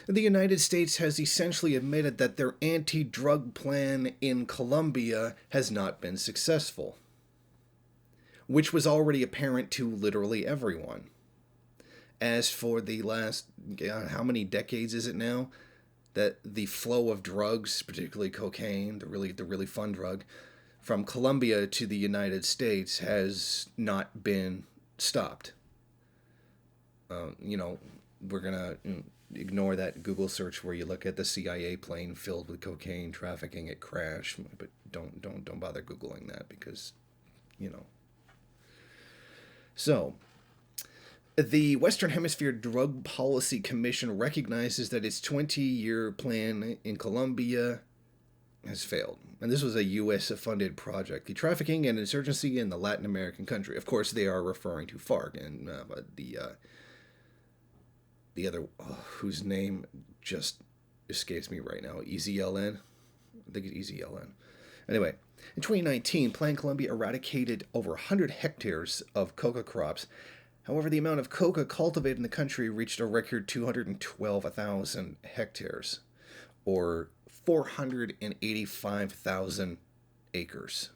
The United States has essentially admitted that their anti drug plan in Colombia has not been successful, which was already apparent to literally everyone. As for the last, how many decades is it now? That the flow of drugs, particularly cocaine, the really fun drug, from Colombia to the United States has not been stopped. You know, we're gonna ignore that Google search where you look at the CIA plane filled with cocaine trafficking it crash, but don't bother googling that because, you know. So, the Western Hemisphere Drug Policy Commission recognizes that its 20-year plan in Colombia has failed. And this was a U.S. funded project. The trafficking and insurgency in the Latin American country. Of course, they are referring to FARC and the other, whose name just escapes me right now. EZLN? I think it's EZLN. Anyway, in 2019, Plan Colombia eradicated over 100 hectares of coca crops. However, the amount of coca cultivated in the country reached a record 212,000 hectares, or 485,000 acres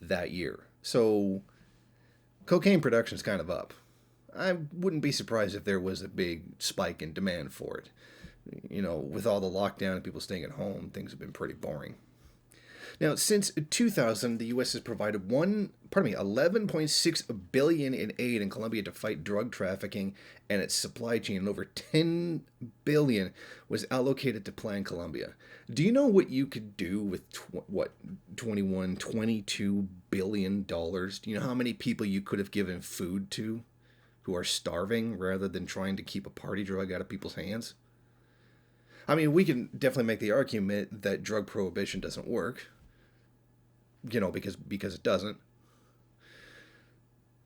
that year. So, cocaine production is kind of up. I wouldn't be surprised if there was a big spike in demand for it. You know, with all the lockdown and people staying at home, things have been pretty boring. Now, since 2000, the U.S. has provided 11.6 billion in aid in Colombia to fight drug trafficking and its supply chain, and over 10 billion was allocated to Plan Colombia. Do you know what you could do with 22 billion dollars? Do you know how many people you could have given food to who are starving rather than trying to keep a party drug out of people's hands? I mean, we can definitely make the argument that drug prohibition doesn't work. You know, because it doesn't.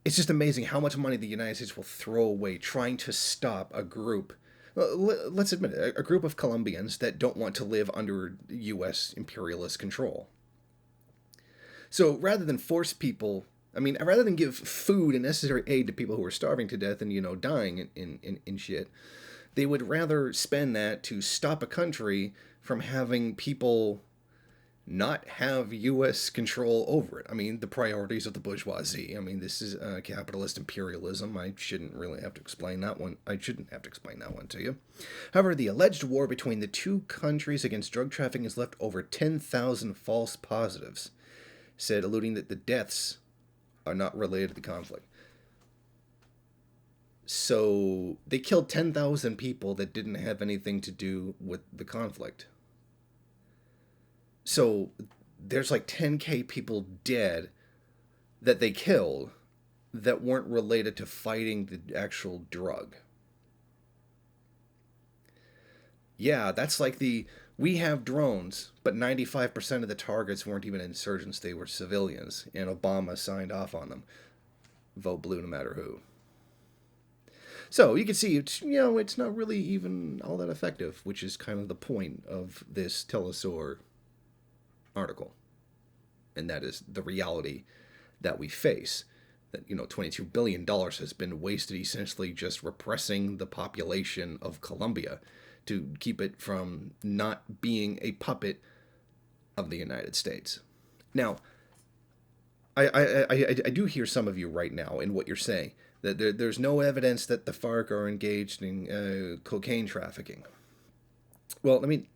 It's just amazing how much money the United States will throw away trying to stop a group. Let's admit it, a group of Colombians that don't want to live under U.S. imperialist control. So rather than force people, rather than give food and necessary aid to people who are starving to death and, you know, dying in shit, they would rather spend that to stop a country from having people not have U.S. control over it. I mean, the priorities of the bourgeoisie. I mean, this is capitalist imperialism. I shouldn't have to explain that one to you. However, the alleged war between the two countries against drug trafficking has left over 10,000 false positives, said, alluding that the deaths are not related to the conflict. So, they killed 10,000 people that didn't have anything to do with the conflict. So there's like 10K people dead that they killed that weren't related to fighting the actual drug. Yeah, that's like we have drones, but 95% of the targets weren't even insurgents, they were civilians, and Obama signed off on them. Vote blue no matter who. So you can see, it's not really even all that effective, which is kind of the point of this Telesur article, and that is the reality that we face, that $22 billion has been wasted essentially just repressing the population of Colombia to keep it from not being a puppet of the United States. Now, I do hear some of you right now in what you're saying, that there's no evidence that the FARC are engaged in cocaine trafficking. Well, let me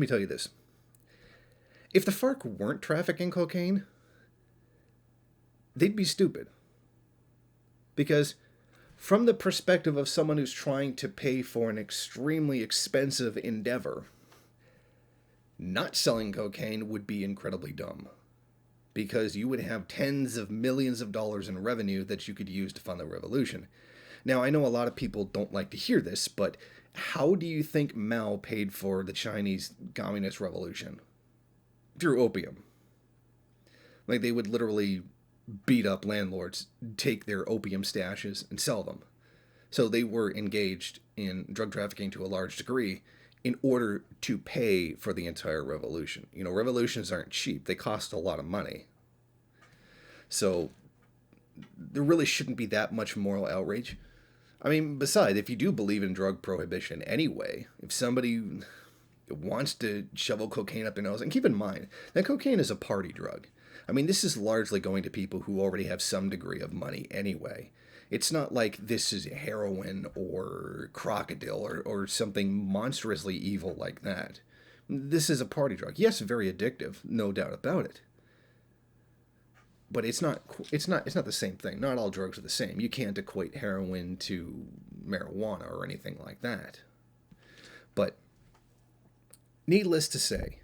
tell you this. If the FARC weren't trafficking cocaine, they'd be stupid. Because from the perspective of someone who's trying to pay for an extremely expensive endeavor, not selling cocaine would be incredibly dumb. Because you would have tens of millions of dollars in revenue that you could use to fund the revolution. Now, I know a lot of people don't like to hear this, but how do you think Mao paid for the Chinese Communist Revolution? Through opium. Like, they would literally beat up landlords, take their opium stashes, and sell them. So they were engaged in drug trafficking to a large degree in order to pay for the entire revolution. Revolutions aren't cheap. They cost a lot of money. So there really shouldn't be that much moral outrage. I mean, besides, if you do believe in drug prohibition anyway, if somebody wants to shovel cocaine up their nose, and keep in mind that cocaine is a party drug. I mean, this is largely going to people who already have some degree of money anyway. It's not like this is heroin or crocodile or something monstrously evil like that. This is a party drug. Yes, very addictive, no doubt about it. But it's not the same thing. Not all drugs are the same. You can't equate heroin to marijuana or anything like that. But needless to say,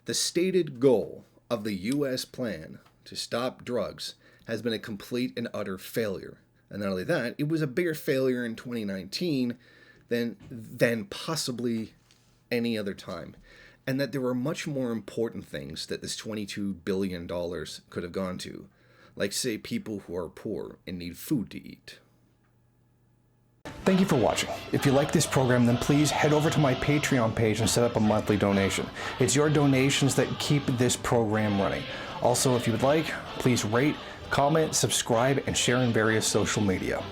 the stated goal of the U.S. plan to stop drugs has been a complete and utter failure. And not only that, it was a bigger failure in 2019 than possibly any other time. And that there were much more important things that this $22 billion could have gone to, like, say, people who are poor and need food to eat. Thank you for watching. If you like this program, then please head over to my Patreon page and set up a monthly donation. It's your donations that keep this program running. Also, if you would like, please rate, comment, subscribe, and share in various social media.